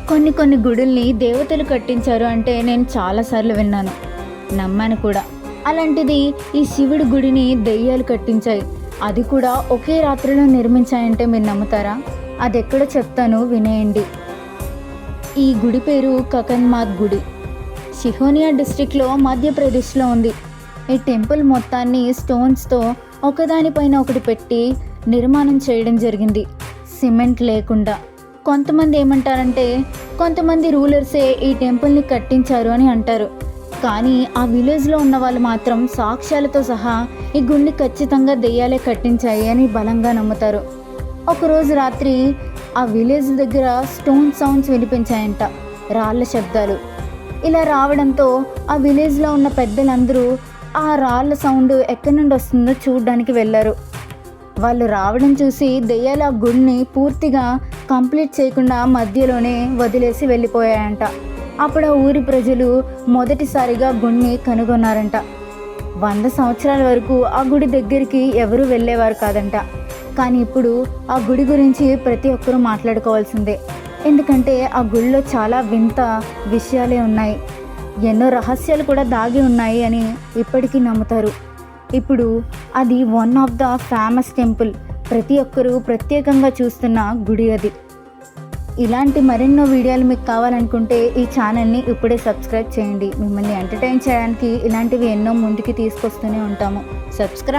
కొన్ని గుడుల్ని దేవతలు కట్టించారు అంటే నేను చాలాసార్లు విన్నాను, నమ్మాను కూడా. అలాంటిది ఈ శివుడి గుడిని దెయ్యాలు కట్టించాయి, అది కూడా ఒకే రాత్రిలో నిర్మించాయంటే మీరు నమ్ముతారా? అది ఎక్కడో చెప్తాను, వినేయండి. ఈ గుడి పేరు కకన్మాత్ గుడి. సిహోనియా డిస్ట్రిక్ట్లో మధ్యప్రదేశ్లో ఉంది. ఈ టెంపుల్ మొత్తాన్ని స్టోన్స్తో ఒకదానిపైన ఒకటి పెట్టి నిర్మాణం చేయడం జరిగింది, సిమెంట్ లేకుండా. కొంతమంది ఏమంటారంటే కొంతమంది రూలర్సే ఈ టెంపుల్ని కట్టించారు అని అంటారు. కానీ ఆ విలేజ్లో ఉన్న వాళ్ళు మాత్రం సాక్ష్యాలతో సహా ఈ గుడిని ఖచ్చితంగా దెయ్యాలే కట్టించాయి అని బలంగా నమ్ముతారు. ఒకరోజు రాత్రి ఆ విలేజ్ దగ్గర స్టోన్ సౌండ్స్ వినిపించాయంట, రాళ్ళ శబ్దాలు. ఇలా రావడంతో ఆ విలేజ్లో ఉన్న పెద్దలందరూ ఆ రాళ్ళ సౌండ్ ఎక్కడి నుండి వస్తుందో చూడడానికి వెళ్ళారు. వాళ్ళు రావడం చూసి దెయ్యాలు ఆ గుడిని పూర్తిగా కంప్లీట్ చేయకుండా మధ్యలోనే వదిలేసి వెళ్ళిపోయాయంట. అప్పుడు ఆ ఊరి ప్రజలు మొదటిసారిగా గుడిని కనుగొన్నారంట. 100 సంవత్సరాల వరకు ఆ గుడి దగ్గరికి ఎవరు వెళ్ళేవారు కాదంట. కానీ ఇప్పుడు ఆ గుడి గురించి ప్రతి ఒక్కరూ మాట్లాడుకోవాల్సిందే. ఎందుకంటే ఆ గుడిలో చాలా వింత విషయాలే ఉన్నాయి, ఎన్నో రహస్యాలు కూడా దాగి ఉన్నాయి అని ఇప్పటికీ నమ్ముతారు. ఇప్పుడు అది one of the famous temple, ప్రతి ఒక్కరూ ప్రత్యేకంగా చూస్తున్న గుడి అది. ఇలాంటి మరెన్నో వీడియోలు మీకు కావాలనుకుంటే ఈ ఛానల్ని ఇప్పుడే సబ్స్క్రైబ్ చేయండి. మిమ్మల్ని ఎంటర్టైన్ చేయడానికి ఇలాంటివి ఎన్నో ముందుకి తీసుకొస్తూనే ఉంటాము. సబ్స్క్రైబ్